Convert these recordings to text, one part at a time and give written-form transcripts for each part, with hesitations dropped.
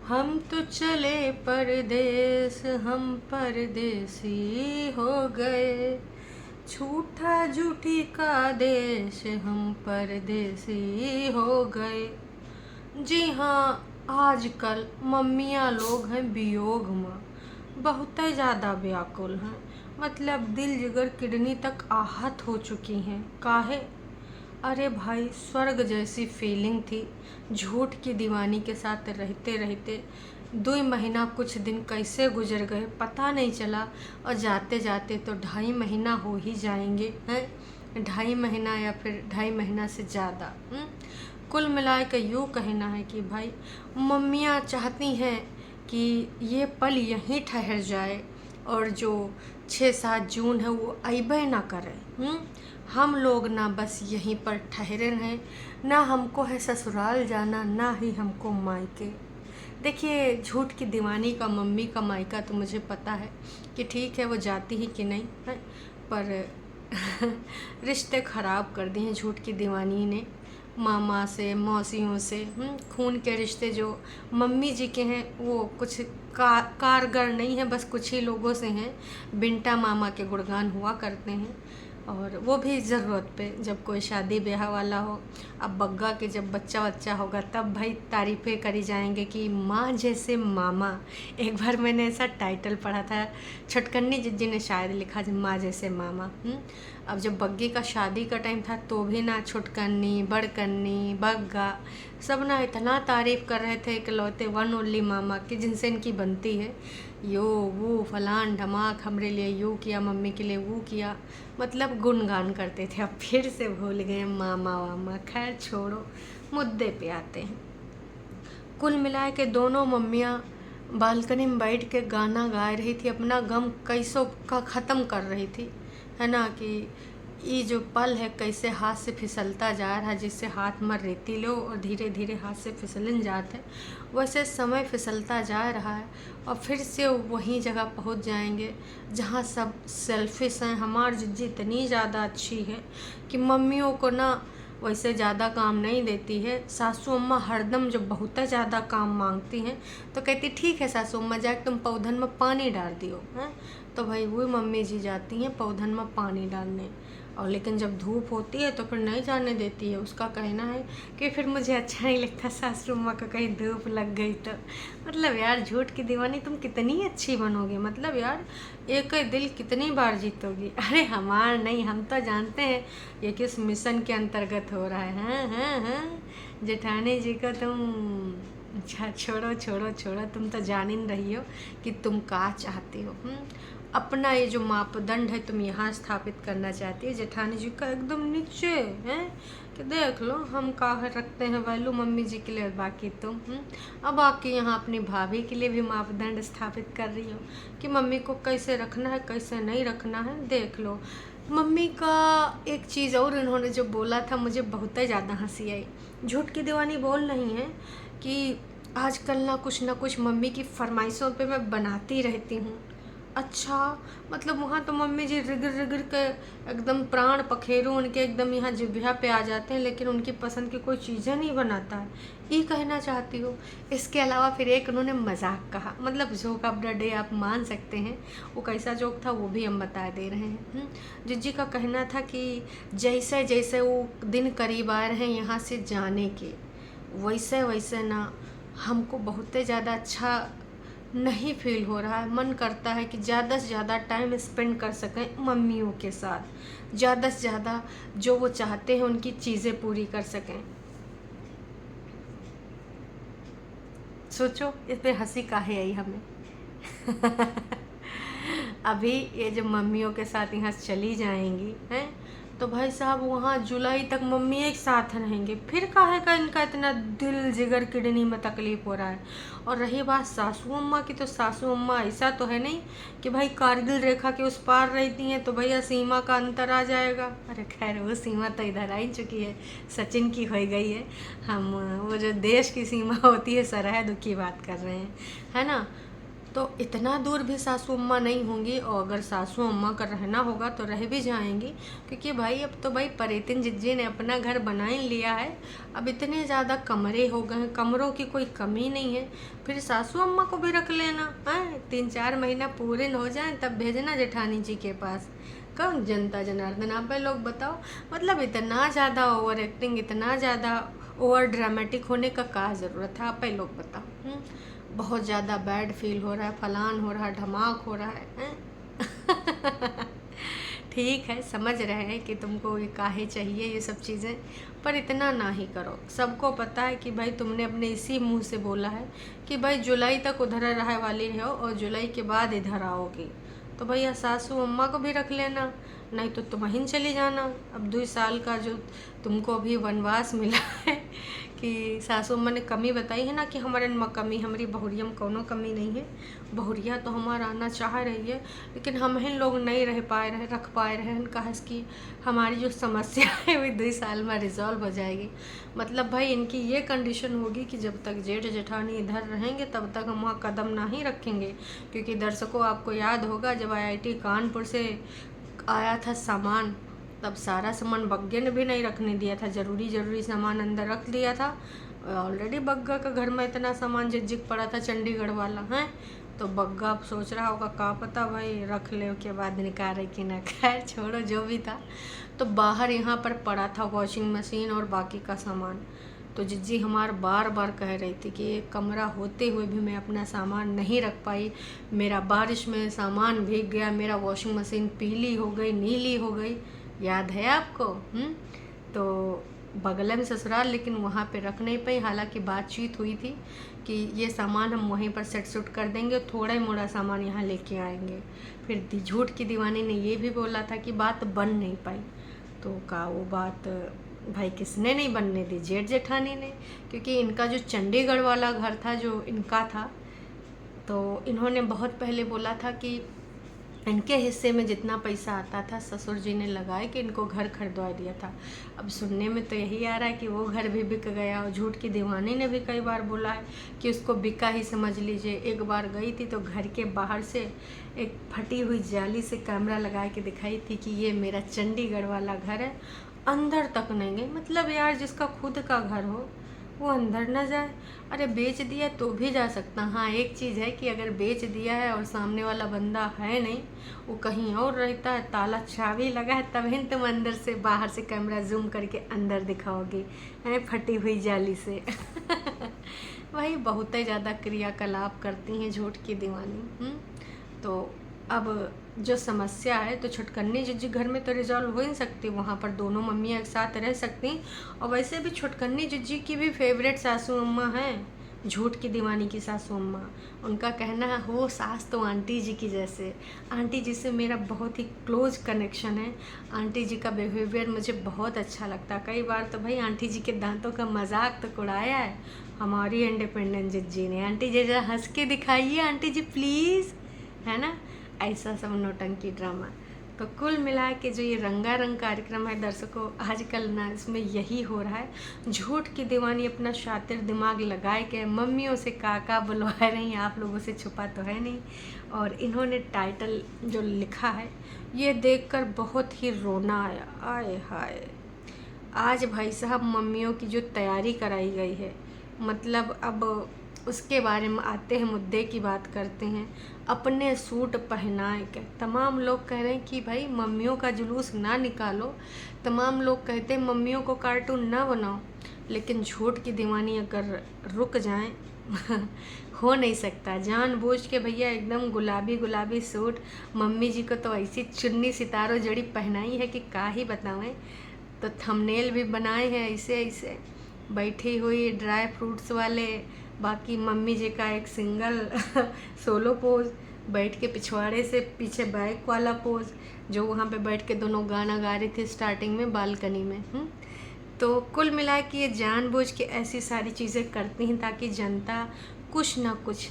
हम तो चले परदेस, हम परदेसी हो गए। झूठा झूठी का देश, हम परदेसी हो गए। जी हाँ, आजकल मम्मियाँ लोग हैं वियोग में बहुत ही ज़्यादा व्याकुल हैं। मतलब दिल जिगर किडनी तक आहत हो चुकी हैं। काहे? अरे भाई, स्वर्ग जैसी फीलिंग थी। झूठ की दीवानी के साथ रहते रहते 2 महीना कुछ दिन कैसे गुजर गए पता नहीं चला। और जाते जाते तो 2.5 महीना हो ही जाएंगे हैं। 2.5 महीना या फिर 2.5 महीना से ज़्यादा। कुल मिलाए के यूँ कहना है कि भाई, मम्मियाँ चाहती हैं कि ये पल यहीं ठहर जाए और जो 6-7 जून है वो अइबे ना करे। हम लोग ना बस यहीं पर ठहरे रहें, ना हमको है ससुराल जाना, ना ही हमको मायके। देखिए, झूठ की दीवानी का मम्मी का मायका तो मुझे पता है कि ठीक है, वो जाती ही कि नहीं है, पर रिश्ते ख़राब कर दिए हैं झूठ की दीवानी ने। मामा से, मौसियों से, खून के रिश्ते जो मम्मी जी के हैं वो कुछ कारगर नहीं है, बस कुछ ही लोगों से हैं। बिंटा मामा के गुणगान हुआ करते हैं, और वो भी ज़रूरत पे, जब कोई शादी ब्याह वाला हो। अब बग्गा के जब बच्चा बच्चा होगा तब भाई तारीफ़ें करी जाएंगे कि माँ जैसे मामा। एक बार मैंने ऐसा टाइटल पढ़ा था, छटकन्नी जिज्जी ने शायद लिखा, माँ जैसे मामा। अब जब बग्गे का शादी का टाइम था तो भी ना छुटकन्नी, बड़कन्नी, बग्गा सब ना इतना तारीफ़ कर रहे थे इकलौते वन ओनली मामा की, जिनसे इनकी बनती है। यो वो फलान ढमाक, हमरे लिए यूँ किया, मम्मी के लिए वो किया, मतलब गुणगान करते थे। अब फिर से भूल गए मामा वामा। खैर छोड़ो, मुद्दे पे आते हैं। कुल मिलाए के दोनों मम्मियाँ बालकनी में बैठ के गाना गा रही थी, अपना गम कैसों का ख़त्म कर रही थी, है ना। कि ये जो पल है कैसे हाथ से फिसलता जा रहा है, जिससे हाथ में रेती लो और धीरे धीरे हाथ से फिसलन जाते हैं, वैसे समय फिसलता जा रहा है। और फिर से वही जगह पहुंच जाएंगे जहां सब सेल्फिश हैं। हमारी जिज्जी इतनी ज़्यादा अच्छी है कि मम्मियों को ना वैसे ज़्यादा काम नहीं देती है। सासू अम्मा हरदम जब बहुत ज़्यादा काम मांगती हैं तो कहती ठीक है सासू अम्मा, जाके तुम पौधन में पानी डाल दियो हैं। तो भाई वही मम्मी जी जाती हैं पौधन में पानी डालने, और लेकिन जब धूप होती है तो फिर नहीं जाने देती है। उसका कहना है कि फिर मुझे अच्छा नहीं लगता सासू अम्मा को कहीं धूप लग गई तो। मतलब यार, झूठ की दीवानी तुम कितनी अच्छी बनोगे, मतलब यार एक दिल कितनी बार जीतोगी। अरे हमार नहीं, हम तो जानते हैं ये किस मिशन के अंतर्गत हो रहा है। हाँ, जेठानी जी को तुम, अच्छा छोड़ो छोड़ो छोड़ो, तुम तो जान ही रही हो कि तुम क्या चाहती हो। अपना ये जो मापदंड है तुम यहाँ स्थापित करना चाहती है जेठानी जी का एकदम नीचे है, कि देख लो हम का रखते हैं वैल्यू मम्मी जी के लिए, और बाकी तुम अब आके यहाँ अपनी भाभी के लिए भी मापदंड स्थापित कर रही हो कि मम्मी को कैसे रखना है कैसे नहीं रखना है। देख लो, मम्मी का एक चीज़ और इन्होंने जो बोला था मुझे बहुत ही ज़्यादा हंसी आई। झूठ की दीवानी बोल रही है कि आजकल ना कुछ मम्मी की फरमाइशों पे मैं बनाती रहती हूँ। अच्छा, मतलब वहाँ तो मम्मी जी रिगिर रिगिर के एकदम प्राण पखेरु उनके एकदम यहाँ जिभ्या पे आ जाते हैं, लेकिन उनकी पसंद की कोई चीज़ें नहीं बनाता है, ये कहना चाहती हो। इसके अलावा फिर एक उन्होंने मजाक कहा, मतलब जोक ऑफ द डे आप मान सकते हैं, वो कैसा जोक था वो भी हम बता दे रहे हैं। जिज्जी का कहना था कि जैसे जैसे वो दिन करीब आ रहे हैं यहाँ से जाने के, वैसे वैसे ना हमको बहुत ज़्यादा अच्छा नहीं फील हो रहा है। मन करता है कि ज़्यादा से ज़्यादा टाइम स्पेंड कर सकें मम्मियों के साथ, ज़्यादा से ज़्यादा जो वो चाहते हैं उनकी चीज़ें पूरी कर सकें। सोचो इस पे हंसी काहे आई हमें। अभी ये जो मम्मियों के साथ यहाँ चली जाएंगी हैं, तो भाई साहब वहाँ जुलाई तक मम्मी एक साथ रहेंगे, फिर काहे का इनका इतना दिल जिगर किडनी में तकलीफ हो रहा है। और रही बात सासू अम्मा की, तो सासू अम्मा ऐसा तो है नहीं कि भाई कारगिल रेखा के उस पार रहती हैं तो भैया सीमा का अंतर आ जाएगा। अरे खैर वो सीमा तो इधर आ ही चुकी है, सचिन की हो गई है। हम वो जो देश की सीमा होती है सरहद की बात कर रहे हैं, है ना। तो इतना दूर भी सासू अम्मा नहीं होंगी, और अगर सासू अम्मा का रहना होगा तो रह भी जाएंगी, क्योंकि भाई अब तो भाई परेतिन जिज्जी ने अपना घर बना ही लिया है। अब इतने ज़्यादा कमरे हो गए हैं, कमरों की कोई कमी नहीं है, फिर सासू अम्मा को भी रख लेना है। 3-4 महीना पूरे हो जाए तब भेजना जेठानी जी के पास। कौन जनता जनार्दन आप लोग बताओ, मतलब इतना ज़्यादा ओवर एक्टिंग, इतना ज़्यादा ओवर ड्रामेटिक होने का क्या ज़रूरत है, आप लोग बताओ। बहुत ज़्यादा बैड फील हो रहा है, फलान हो रहा है, धमाक हो रहा है। ठीक है, समझ रहे हैं कि तुमको ये काहे चाहिए ये सब चीज़ें, पर इतना ना ही करो। सबको पता है कि भाई तुमने अपने इसी मुंह से बोला है कि भाई जुलाई तक उधर रहे वाली हो और जुलाई के बाद इधर आओगी, तो भैया सासू अम्मा को भी रख लेना, नहीं तो तुम वहीं चली जाना। अब 2 साल का जो तुमको अभी वनवास मिला है कि सासू अम्मा ने कमी बताई है ना कि हमारे में कमी, हमारी बहुरिया में कोनो कमी नहीं है, बहुरिया तो हमारा आना चाह रही है, लेकिन हम ही लोग नहीं रह पाए रख पाए रहे हैं, कहा कि हमारी जो समस्या है वो 2 साल में रिजॉल्व हो जाएगी। मतलब भाई इनकी ये कंडीशन होगी कि जब तक जेठ जेठानी इधर रहेंगे तब तक हम वहाँ कदम ना ही रखेंगे, क्योंकि दर्शकों आपको याद होगा जब IIT कानपुर से आया था सामान, तब सारा सामान बग्गे ने भी नहीं रखने दिया था, ज़रूरी सामान अंदर रख लिया था। ऑलरेडी बग्गा का घर में इतना सामान झिकझिक पड़ा था, चंडीगढ़ वाला है, तो बग्गा अब सोच रहा होगा का पता भाई रख ले के बाद निकाले कि ना। खैर छोड़ो जो भी था, तो बाहर यहाँ पर पड़ा था वॉशिंग मशीन और बाकी का सामान। तो जिज्जी हमार बार बार कह रही थी कि एक कमरा होते हुए भी मैं अपना सामान नहीं रख पाई, मेरा बारिश में सामान भीग गया, मेरा वॉशिंग मशीन पीली हो गई, नीली हो गई, याद है आपको? तो बगल में ससुराल, लेकिन वहाँ पे रख नहीं पाई। हालांकि बातचीत हुई थी कि ये सामान हम वहीं पर सेट सूट कर देंगे, थोड़ा मोड़ा सामान यहाँ लेके आएंगे। फिर झूठ की दीवानी ने ये भी बोला था कि बात बन नहीं पाई, तो का वो बात भाई किसने नहीं बनने दी? जेठ जेठानी ने, क्योंकि इनका जो चंडीगढ़ वाला घर था जो इनका था, तो इन्होंने बहुत पहले बोला था कि इनके हिस्से में जितना पैसा आता था ससुर जी ने लगाए कि इनको घर खरीदवा दिया था। अब सुनने में तो यही आ रहा है कि वो घर भी बिक गया, और झूठ की दीवानी ने भी कई बार बोला है कि उसको बिका ही समझ लीजिए। एक बार गई थी तो घर के बाहर से एक फटी हुई जाली से कैमरा लगा के दिखाई थी कि ये मेरा चंडीगढ़ वाला घर है, अंदर तक नहीं गई। मतलब यार जिसका खुद का घर हो वो अंदर ना जाए। अरे बेच दिया तो भी जा सकता। हाँ एक चीज़ है कि अगर बेच दिया है और सामने वाला बंदा है नहीं, वो कहीं और रहता है, ताला चाबी लगा है, तब ही तुम अंदर से बाहर से कैमरा जूम करके अंदर दिखाओगे हैं फटी हुई जाली से। वही बहुत ही ज़्यादा क्रियाकलाप करती हैं झूठ की दीवानी। तो अब जो समस्या है तो छुटकन्नी जिज्जी घर में तो रिजॉल्व हो ही सकती, वहाँ पर दोनों मम्मियाँ एक साथ रह सकती। और वैसे भी छुटकन्नी जिज्जी की भी फेवरेट सासू अम्मा हैं, झूठ की दीवानी की सासू अम्मा। उनका कहना है हो सास तो आंटी जी की जैसे। आंटी जी से मेरा बहुत ही क्लोज कनेक्शन है, आंटी जी का बिहेवियर मुझे बहुत अच्छा लगता है। कई बार तो भाई आंटी जी के दांतों का मजाक तो उड़ाया है हमारी इंडिपेंडेंट जिज्जी ने। आंटी जी जरा हंस के दिखाइए आंटी जी प्लीज़, है ना, ऐसा सब नौटंकी ड्रामा। तो कुल मिला के जो ये रंगारंग कार्यक्रम है दर्शकों आजकल ना इसमें यही हो रहा है, झूठ की दीवानी अपना शातिर दिमाग लगाए के मम्मियों से काका बुलवा रही हैं, आप लोगों से छुपा तो है नहीं। और इन्होंने टाइटल जो लिखा है ये देखकर बहुत ही रोना आया, आए हाय। आज भाई साहब मम्मियों की जो तैयारी कराई गई है, मतलब अब उसके बारे में आते हैं, मुद्दे की बात करते हैं। अपने सूट पहनाए के तमाम लोग कह रहे हैं कि भाई मम्मियों का जुलूस ना निकालो, तमाम लोग कहते हैं मम्मियों को कार्टून ना बनाओ, लेकिन झूठ की दीवानी अगर रुक जाएं हो नहीं सकता। जानबूझ के भैया एकदम गुलाबी गुलाबी सूट, मम्मी जी को तो ऐसी चुन्नी सितारों जड़ी पहनाई है कि क्या ही बताएं। तो थंबनेल भी बनाए हैं ऐसे ऐसे बैठी हुई ड्राई फ्रूट्स वाले, बाकी मम्मी जी का एक सिंगल सोलो पोज, बैठ के पिछवाड़े से पीछे बैक वाला पोज, जो वहाँ पे बैठ के दोनों गाना गा रही थी स्टार्टिंग में बालकनी में। तो कुल मिला के ये जानबूझ के ऐसी सारी चीज़ें करती हैं ताकि जनता कुछ ना कुछ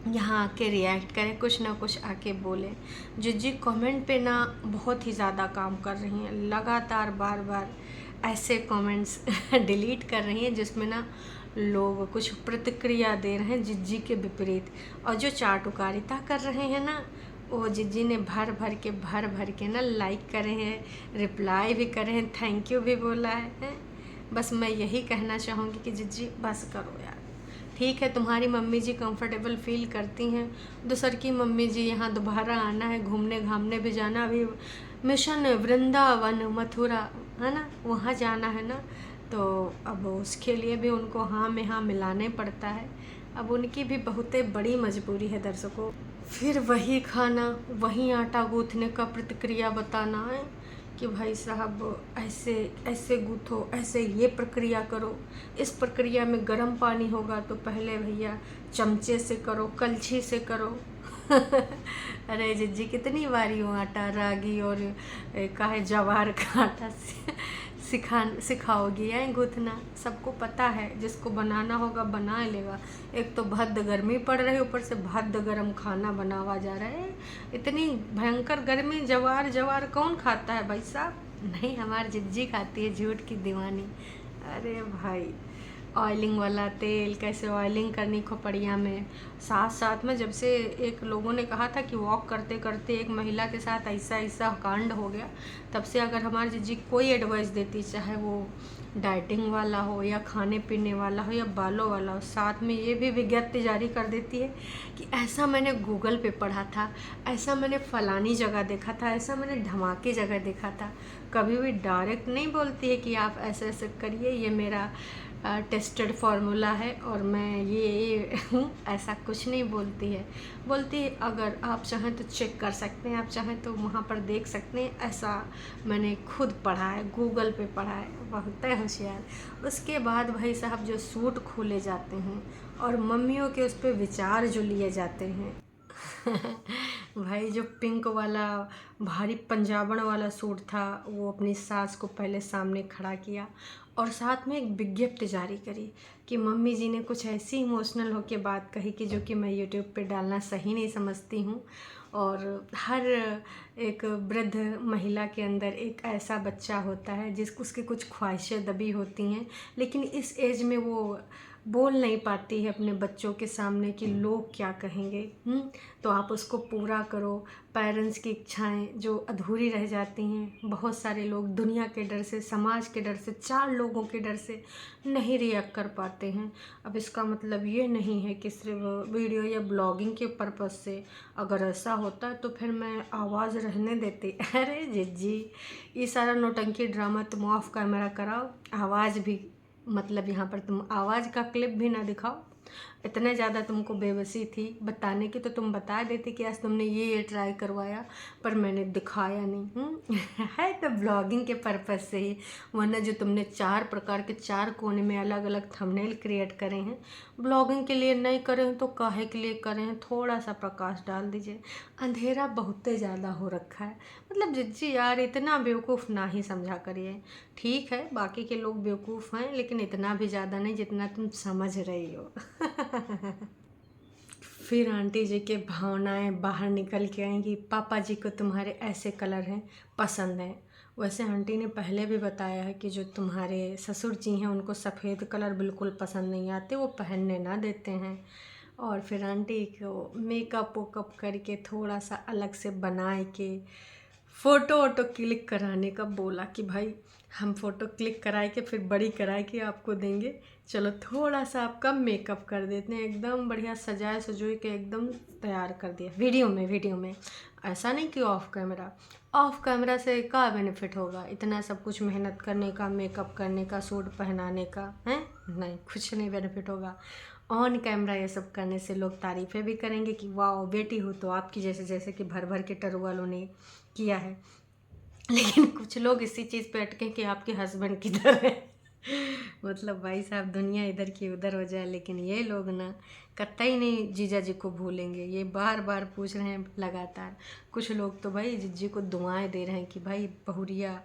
यहाँ आके रिएक्ट करें, कुछ ना कुछ आके बोले। जिज्जी कमेंट पे ना बहुत ही ज़्यादा काम कर रही हैं, लगातार बार बार ऐसे कमेंट्स डिलीट कर रही हैं जिसमें ना लोग कुछ प्रतिक्रिया दे रहे हैं जिज्जी के विपरीत, और जो चाटुकारिता कर रहे हैं ना, वो जिज्जी ने भर भर के ना लाइक करे हैं, रिप्लाई भी करे हैं, थैंक यू भी बोला है। बस मैं यही कहना चाहूँगी कि जिज्जी बस करो यार। ठीक है, तुम्हारी मम्मी जी कंफर्टेबल फील करती हैं, दूसर की मम्मी जी यहाँ दोबारा आना है, घूमने घामने भी जाना, अभी मिशन वृंदावन मथुरा है ना, वहाँ जाना है ना, तो अब उसके लिए भी उनको हाँ में हाँ मिलाने पड़ता है। अब उनकी भी बहुत बड़ी मजबूरी है दर्शकों। फिर वही खाना, वही आटा गूँथने का प्रतिक्रिया बताना है कि भाई साहब ऐसे ऐसे गूँथो, ऐसे ये प्रक्रिया करो, इस प्रक्रिया में गर्म पानी होगा तो पहले भैया चमचे से करो, कलछी से करो। अरे जिज्जी कितनी बारी हो आटा रागी और काहे जवार का आटा सिखाओगी या गूँथना। सबको पता है, जिसको बनाना होगा बना लेगा। एक तो भद्द गर्मी पड़ रही है, ऊपर से भद्द गर्म खाना बनावा जा रहा है। इतनी भयंकर गर्मी, जवार जवार कौन खाता है भाई साहब? नहीं, हमारी जिज्जी खाती है, झूठ की दीवानी। अरे भाई, ऑयलिंग वाला तेल, कैसे ऑयलिंग करनी खोपड़िया में। साथ साथ में जब से एक लोगों ने कहा था कि वॉक करते करते एक महिला के साथ ऐसा ऐसा कांड हो गया, तब से अगर हमारी जीजी कोई एडवाइस देती, चाहे वो डाइटिंग वाला हो या खाने पीने वाला हो या बालों वाला हो, साथ में ये भी विज्ञप्ति जारी कर देती है कि ऐसा मैंने गूगल पे पढ़ा था, ऐसा मैंने फलानी जगह देखा था, ऐसा मैंने धमाके जगह देखा था। कभी भी डायरेक्ट नहीं बोलती है कि आप ऐसे ऐसे करिए, ये मेरा टेस्टेड फार्मूला है और मैं ये हूँ, ऐसा कुछ नहीं बोलती है। बोलती है अगर आप चाहें तो चेक कर सकते हैं, आप चाहें तो वहाँ पर देख सकते हैं, ऐसा मैंने खुद पढ़ा है, गूगल पे पढ़ा है। बहुत है होशियार। उसके बाद भाई साहब जो सूट खोले जाते हैं और मम्मियों के उस पर विचार जो लिए जाते हैं। भाई जो पिंक वाला भारी पंजाबन वाला सूट था, वो अपनी सास को पहले सामने खड़ा किया और साथ में एक विज्ञप्ति जारी करी कि मम्मी जी ने कुछ ऐसी इमोशनल होकर बात कही कि जो कि मैं यूट्यूब पे डालना सही नहीं समझती हूँ। और हर एक वृद्ध महिला के अंदर एक ऐसा बच्चा होता है जिसको उसकी कुछ ख्वाहिशें दबी होती हैं, लेकिन इस एज में वो बोल नहीं पाती है अपने बच्चों के सामने कि लोग क्या कहेंगे। तो आप उसको पूरा करो। पेरेंट्स की इच्छाएं जो अधूरी रह जाती हैं, बहुत सारे लोग दुनिया के डर से, समाज के डर से, 4 लोगों के डर से नहीं रिएक्ट कर पाते हैं। अब इसका मतलब ये नहीं है कि सिर्फ वीडियो या ब्लॉगिंग के पर्पज़ से, अगर ऐसा होता तो फिर मैं आवाज़ रहने देती। अरे जिज्जी, ये सारा नौटंकी ड्रामा तुम ऑफ कैमरा कराओ, आवाज़ भी, मतलब यहाँ पर तुम आवाज़ का क्लिप भी ना दिखाओ। इतने ज़्यादा तुमको बेबसी थी बताने की तो तुम बता देते कि आज तुमने ये ट्राई करवाया, पर मैंने दिखाया नहीं। है तो ब्लॉगिंग के पर्पज़ से ही, वरना जो तुमने 4 प्रकार के 4 कोने में अलग अलग थंबनेल क्रिएट करे हैं, ब्लॉगिंग के लिए नहीं करे हैं तो काहे के लिए करे हैं? थोड़ा सा प्रकाश डाल दीजिए, अंधेरा बहुत ज़्यादा हो रखा है। मतलब जिज्जी यार, इतना बेवकूफ़ ना ही समझा करिए। ठीक है, बाकी के लोग बेवकूफ़ हैं, लेकिन इतना भी ज़्यादा नहीं जितना तुम समझ रही हो। फिर आंटी जी के भावनाएं बाहर निकल के आएंगी, पापा जी को तुम्हारे ऐसे कलर हैं पसंद हैं। वैसे आंटी ने पहले भी बताया है कि जो तुम्हारे ससुर जी हैं उनको सफ़ेद कलर बिल्कुल पसंद नहीं आते, वो पहनने ना देते हैं। और फिर आंटी को मेकअप वेकअप करके थोड़ा सा अलग से बनाए के फ़ोटो वोटो क्लिक कराने का बोला कि भाई हम फ़ोटो क्लिक कराए के फिर बड़ी कराए के आपको देंगे, चलो थोड़ा सा आपका मेकअप कर देते हैं, एकदम बढ़िया सजाए सजोए के एकदम तैयार कर दिया वीडियो में। ऐसा नहीं कि ऑफ कैमरा से क्या बेनिफिट होगा? इतना सब कुछ मेहनत करने का, मेकअप करने का, सूट पहनाने का, हैं? नहीं, कुछ नहीं बेनिफिट होगा। ऑन कैमरा ये सब करने से लोग तारीफ़ें भी करेंगे कि वाह बेटी हो तो आपकी, जैसे कि भर भर के टरू वालों ने किया है। लेकिन कुछ लोग इसी चीज़ पे अटके कि आपके हस्बैंड किधर है। मतलब भाई साहब, दुनिया इधर की उधर हो जाए, लेकिन ये लोग ना कतई नहीं जीजा जी को भूलेंगे। ये बार बार पूछ रहे हैं लगातार। कुछ लोग तो भाई जीजी को दुआएं दे रहे हैं कि भाई बहुरिया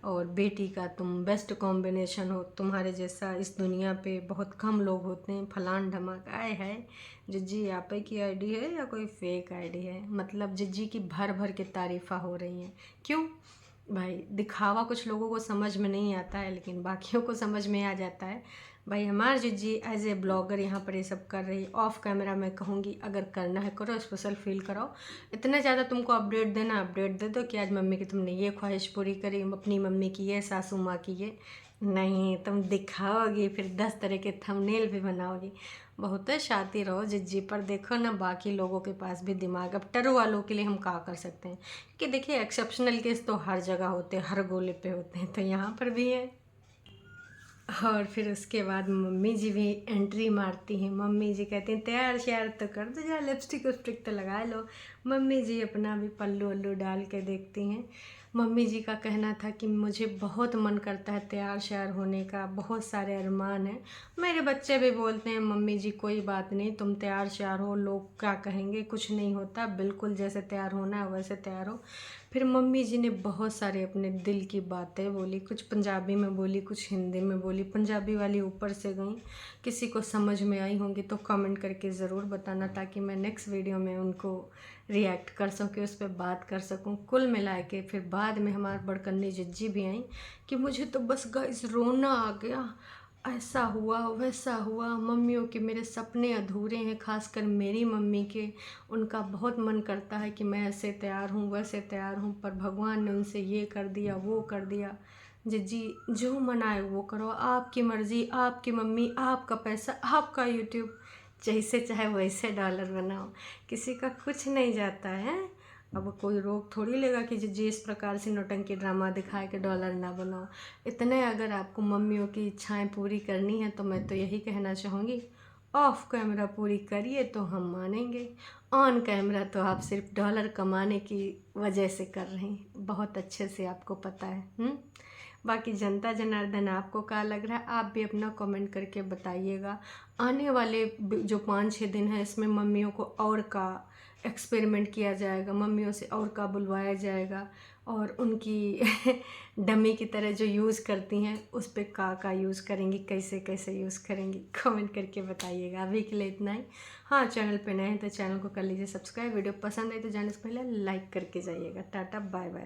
और बेटी का तुम बेस्ट कॉम्बिनेशन हो, तुम्हारे जैसा इस दुनिया पे बहुत कम लोग होते हैं, फलान ढमाक। आए है जिज्जी आप ही की आईडी है या कोई फेक आईडी है? मतलब जिज्जी की भर भर के तारीफ़ा हो रही हैं। क्यों भाई? दिखावा कुछ लोगों को समझ में नहीं आता है, लेकिन बाकियों को समझ में आ जाता है। भाई हमारे जिज्जी एज ए ब्लॉगर यहाँ पर ये सब कर रही। ऑफ कैमरा मैं कहूँगी अगर करना है करो, स्पेशल फील कराओ। इतना ज़्यादा तुमको अपडेट देना, अपडेट दे दो कि आज मम्मी की तुमने ये ख्वाहिश पूरी करी, अपनी मम्मी की ये, सासू माँ की ये। नहीं, तुम दिखाओगी फिर 10 तरह के थंबनेल भी बनाओगी। बहुत शातिर रहो जिज्जी पर। देखो ना बाकी लोगों के पास भी दिमाग। अब टरू वालों के लिए हम क्या कर सकते हैं, कि देखिए एक्सेप्शनल केस तो हर जगह होते हैं, हर गोले पे होते हैं, तो यहाँ पर भी है। और फिर उसके बाद मम्मी जी भी एंट्री मारती हैं। मम्मी जी कहती हैं तैयार श्यार तो कर दो, जा लिपस्टिक उस्टिक तो लगा लो। मम्मी जी अपना भी पल्लू वल्लू डाल के देखती हैं। मम्मी जी का कहना था कि मुझे बहुत मन करता है तैयार श्यार होने का, बहुत सारे अरमान हैं। मेरे बच्चे भी बोलते हैं मम्मी जी कोई बात नहीं, तुम तैयार श्यार हो, लोग क्या कहेंगे, कुछ नहीं होता, बिल्कुल जैसे तैयार होना है वैसे तैयार हो। फिर मम्मी जी ने बहुत सारे अपने दिल की बातें बोली, कुछ पंजाबी में बोली, कुछ हिंदी में बोली। पंजाबी वाली ऊपर से गई, किसी को समझ में आई होंगी तो कमेंट करके ज़रूर बताना, ताकि मैं नेक्स्ट वीडियो में उनको रिएक्ट कर सकूँ, उस पर बात कर सकूँ। कुल मिला के फिर बाद में हमारे बड़कन्नी जिज्जी भी आई कि मुझे तो बस गाइस रोना आ गया, ऐसा हुआ वैसा हुआ, मम्मियों के मेरे सपने अधूरे हैं, खासकर मेरी मम्मी के। उनका बहुत मन करता है कि मैं ऐसे तैयार हूँ वैसे तैयार हूँ, पर भगवान ने उनसे ये कर दिया वो कर दिया। जिज्जी जो मन आए वो करो, आपकी मर्ज़ी, आपकी मम्मी, आपका पैसा, आपका यूट्यूब, जैसे चाहे वैसे डॉलर बनाओ, किसी का कुछ नहीं जाता है। अब कोई रोक थोड़ी लेगा कि जिस इस प्रकार से नौटंकी ड्रामा दिखाए के डॉलर ना बनाओ। इतने अगर आपको मम्मियों की इच्छाएं पूरी करनी है तो मैं तो यही कहना चाहूँगी, ऑफ कैमरा पूरी करिए तो हम मानेंगे, ऑन कैमरा तो आप सिर्फ डॉलर कमाने की वजह से कर रहे हैं, बहुत अच्छे से आपको पता है। बाकी जनता जनार्दन आपको क्या लग रहा है, आप भी अपना कमेंट करके बताइएगा। आने वाले जो 5-6 दिन है इसमें मम्मियों को और का एक्सपेरिमेंट किया जाएगा, मम्मियों से और का बुलवाया जाएगा, और उनकी डमी की तरह जो यूज़ करती हैं उस पर का यूज़ करेंगी, कैसे कैसे यूज़ करेंगी, कमेंट करके बताइएगा। अभी के लिए इतना ही। हाँ, चैनल पे नए हैं तो चैनल को कर लीजिए सब्सक्राइब, वीडियो पसंद है तो जाने से पहले लाइक करके जाइएगा। Tata bye bye.